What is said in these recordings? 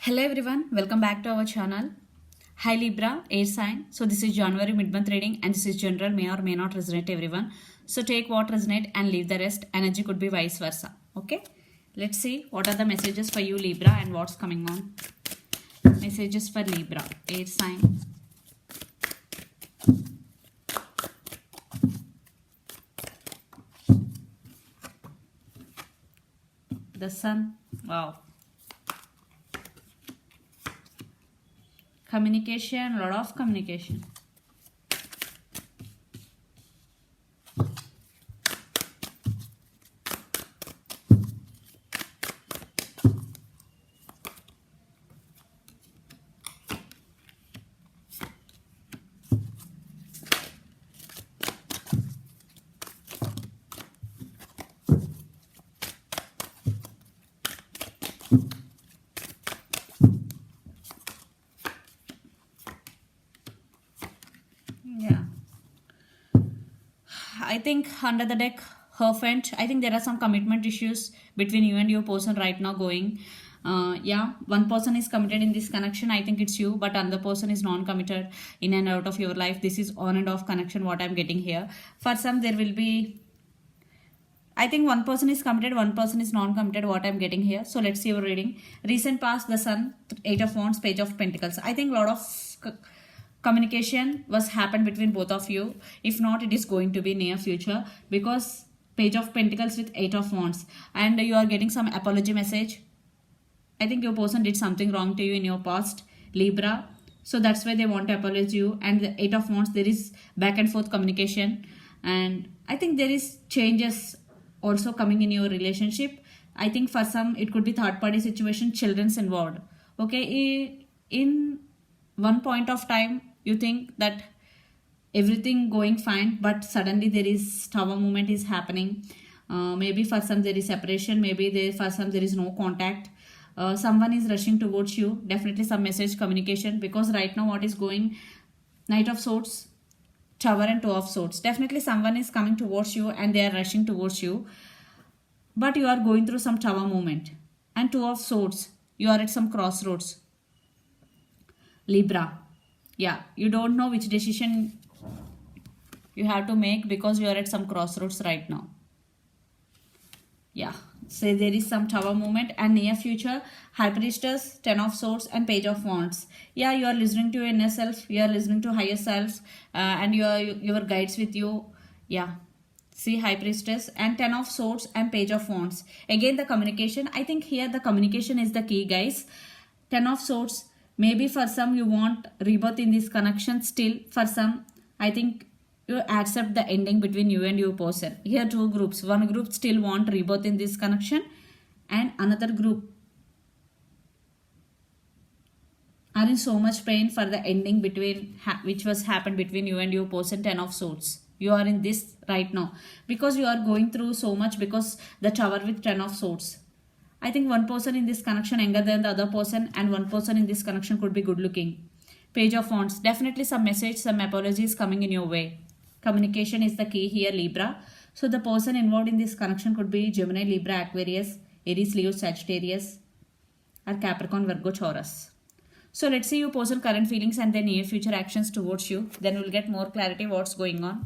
Hello everyone, welcome back to our channel. Hi Libra, air sign. So this is January mid-month reading and this is general, may or may not resonate everyone. So take what resonate and leave the rest. Energy could be vice versa. Okay, let's see what are the messages for you Libra and what's coming on. Messages for Libra, air sign. The sun, wow. Communication, lot of communication. Yeah, I think under the deck, Herfent. I think there are some commitment issues between you and your person right now going. Yeah, one person is committed in this connection. I think it's you, but another person is non-committed in and out of your life. This is on and off connection. What I'm getting here. For some, there will be. I think one person is committed, one person is non-committed. What I'm getting here. So let's see your reading. Recent past, the Sun, Eight of Wands, Page of Pentacles. I think a lot of communication was happened between both of you. If not, it is going to be near future because Page of Pentacles with Eight of Wands, and you are getting some apology message. I think your person did something wrong to you in your past, Libra. So that's why they want to apologize you. And the Eight of Wands, there is back and forth communication, and I think there is changes also coming in your relationship. I think for some it could be third party situation, children's involved. Okay, in one point of time you think that everything going fine, but suddenly there is tower movement is happening. Maybe for some there is separation, maybe there for some there is no contact. Someone is rushing towards you, definitely some message communication, because right now what is going, Knight of Swords, Tower and Two of Swords. Definitely someone is coming towards you and they are rushing towards you, but you are going through some tower movement. And Two of Swords, you are at some crossroads, Libra. Yeah, you don't know which decision you have to make because you are at some crossroads right now. Yeah, say there is some tower movement and near future, High Priestess, Ten of Swords and Page of Wands. Yeah, you are listening to your inner self, you are listening to higher self, and your guides with you. Yeah, see High Priestess and Ten of Swords and Page of Wands. Again the communication, I think here the communication is the key guys. Ten of Swords, maybe for some you want rebirth in this connection, still for some I think you accept the ending between you and your person. Here two groups, one group still want rebirth in this connection and another group are in so much pain for the ending between which was happened between you and your person. Ten of Swords, you are in this right now because you are going through so much, because the Tower with Ten of Swords. I think one person in this connection younger than the other person, and one person in this connection could be good looking. Page of Wands, definitely some message, some apologies coming in your way. Communication is the key here, Libra. So the person involved in this connection could be Gemini, Libra, Aquarius, Aries, Leo, Sagittarius, or Capricorn, Virgo, Taurus. So let's see your person current feelings and their near future actions towards you. Then we'll get more clarity what's going on.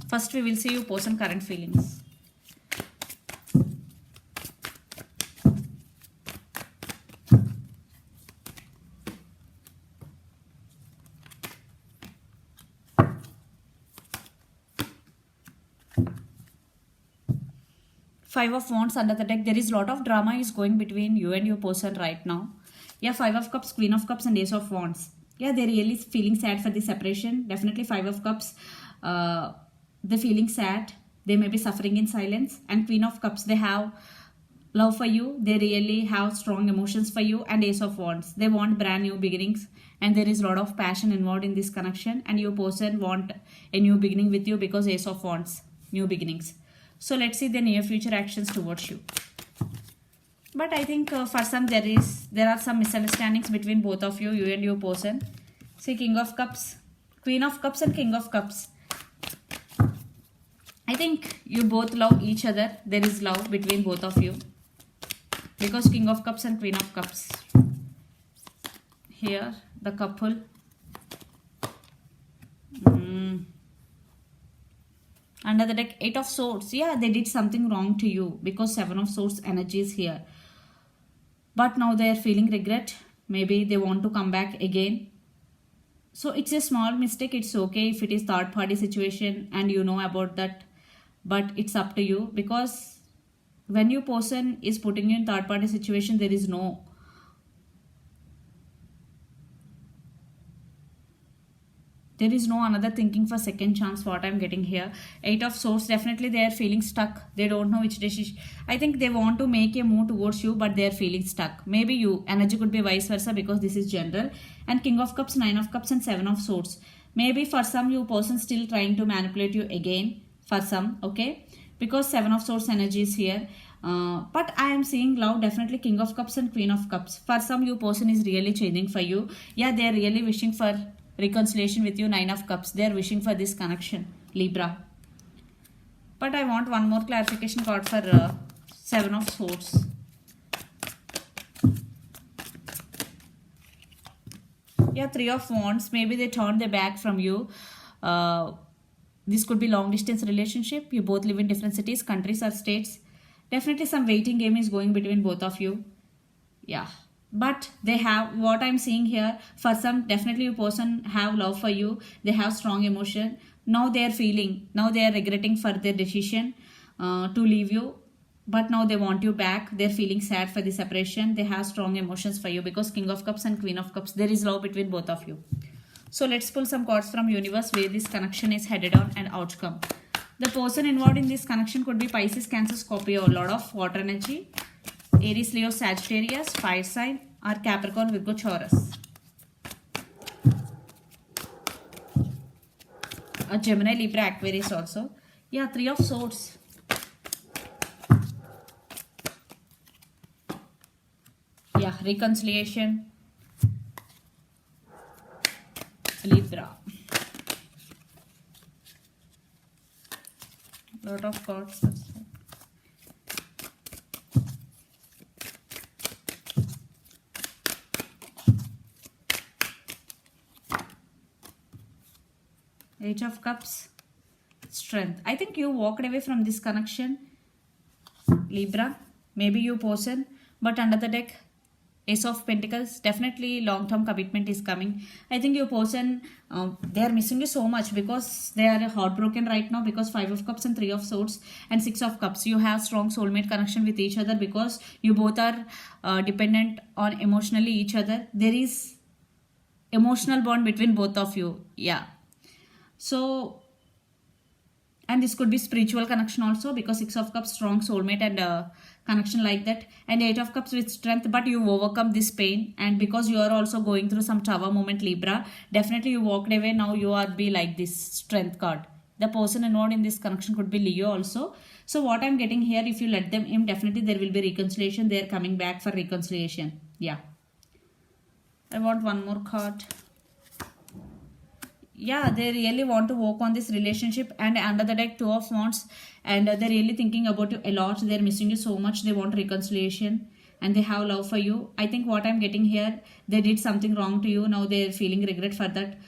First we will see your person current feelings. Five of Wands under the deck. There is a lot of drama is going between you and your person right now. Yeah, Five of Cups, Queen of Cups and Ace of Wands. Yeah, they're really feeling sad for the separation. Definitely Five of Cups, they're feeling sad. They may be suffering in silence. And Queen of Cups, they have love for you. They really have strong emotions for you. And Ace of Wands, they want brand new beginnings. And there is a lot of passion involved in this connection. And your person want a new beginning with you because Ace of Wands, new beginnings. So let's see the near future actions towards you. But I think for some there are some misunderstandings between both of you, you and your person. See King of Cups, Queen of Cups and King of Cups. I think you both love each other. There is love between both of you. Because King of Cups and Queen of Cups. Here, the couple. Under the deck, 8 of Swords. Yeah, they did something wrong to you because 7 of Swords energy is here. But now they are feeling regret. Maybe they want to come back again. So it's a small mistake. It's okay if it is third party situation and you know about that. But it's up to you, because when your person is putting you in third party situation, there is no another thinking for second chance. What I'm getting here, 8 of Swords, definitely they are feeling stuck. They don't know which decision. I think they want to make a move towards you, but they are feeling stuck. Maybe you energy could be vice versa, because this is general. And King of Cups, 9 of Cups and 7 of Swords. Maybe for some you person still trying to manipulate you again, for some, okay, because 7 of Swords energy is here. But I am seeing love, definitely King of Cups and Queen of Cups. For some, you person is really changing for you. Yeah, they are really wishing for reconciliation with you. 9 of Cups, they are wishing for this connection, Libra. But I want one more clarification card for 7 of Swords. Yeah, 3 of Wands, maybe they turned their back from you. This could be long distance relationship. You both live in different cities, countries or states. Definitely some waiting game is going between both of you. Yeah. But they have, what I'm seeing here, for some, definitely a person have love for you. They have strong emotion. Now they are feeling, now they are regretting for their decision to leave you. But now they want you back. They're feeling sad for the separation. They have strong emotions for you, because King of Cups and Queen of Cups, there is love between both of you. So let's pull some cards from universe where this connection is headed on and outcome. The person involved in this connection could be Pisces, Cancer, Scorpio, a lot of water energy, Aries, Leo, Sagittarius, fire sign, or Capricorn, Virgo, Taurus. A Gemini, Libra, Aquarius also. Yeah, 3 of Swords. Yeah, reconciliation, Libra. Lot of cards. Eight of Cups, strength. I think you walked away from this connection, Libra. Maybe you person, but under the deck, Ace of Pentacles, definitely long-term commitment is coming. I think your person, they are missing you so much, because they are heartbroken right now, because 5 of Cups and 3 of Swords and 6 of Cups. You have strong soulmate connection with each other, because you both are dependent on emotionally each other. There is emotional bond between both of you. Yeah. So, and this could be spiritual connection also, because 6 of Cups, strong soulmate and connection like that, and 8 of Cups with strength. But you overcome this pain, and because you are also going through some tower moment, Libra, definitely you walked away. Now you are be like this strength card. The person involved in this connection could be Leo also. So what I'm getting here, if you let them in, definitely there will be reconciliation. They are coming back for reconciliation. Yeah. I want one more card. Yeah, they really want to work on this relationship. And under the deck, 2 of Wands, and they're really thinking about you a lot. They're missing you so much. They want reconciliation and they have love for you. I think what I'm getting here, they did something wrong to you. Now they're feeling regret for that.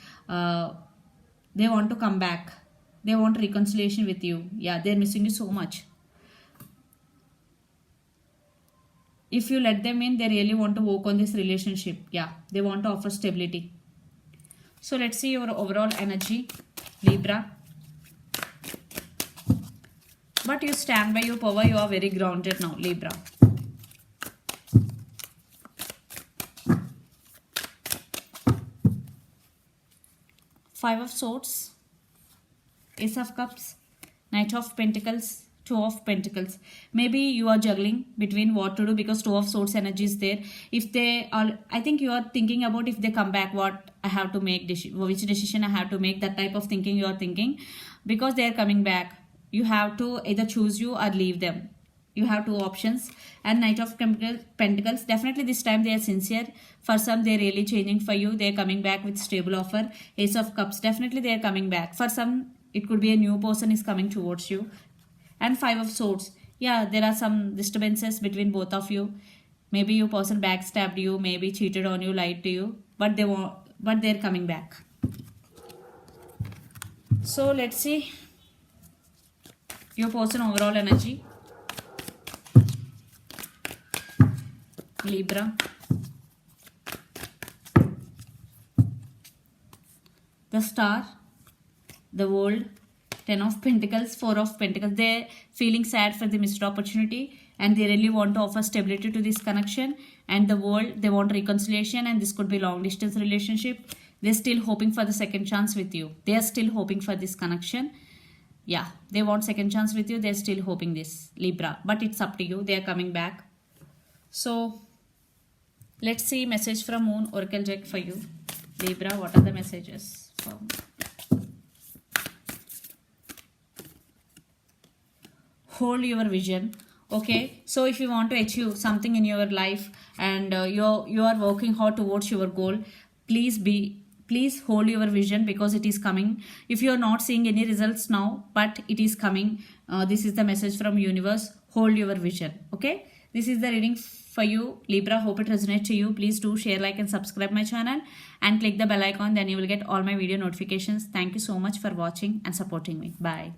They want to come back. They want reconciliation with you. Yeah, they're missing you so much. If you let them in, they really want to work on this relationship. Yeah, they want to offer stability. So let's see your overall energy, Libra. But you stand by your power. You are very grounded now, Libra. Five of Swords, Ace of Cups, Knight of Pentacles, 2 of Pentacles. Maybe you are juggling between what to do, because 2 of Swords energy is there. If they are, I think you are thinking about, if they come back, what I have to make, which decision I have to make. That type of thinking you are thinking, because they are coming back. You have to either choose you or leave them. You have 2 options. And Knight of Pentacles, definitely this time they are sincere. For some, they are really changing for you. They are coming back with stable offer. Ace of Cups, definitely they are coming back. For some, It could be a new person is coming towards you. And 5 of Swords. Yeah, there are some disturbances between both of you. Maybe your person backstabbed you, maybe cheated on you, lied to you, but they're coming back. So let's see your person overall energy. Libra. The Star, the World, 10 of Pentacles, 4 of Pentacles. They're feeling sad for the missed opportunity and they really want to offer stability to this connection. And the World, they want reconciliation, and this could be long distance relationship. They're still hoping for the second chance with you. They are still hoping for this connection. Yeah, they want second chance with you. They're still hoping this, Libra. But it's up to you. They are coming back. So let's see message from Moon Oracle deck for you. Libra, what are the messages from? Hold your vision. Okay, so if you want to achieve something in your life and you are working hard towards your goal, please hold your vision, because it is coming. If you are not seeing any results now, but it is coming, this is the message from universe. Hold your vision. Okay, this is the reading for you, Libra. Hope it resonates to you. Please do share, like and subscribe my channel and click the bell icon, then you will get all my video notifications. Thank you so much for watching and supporting me. Bye.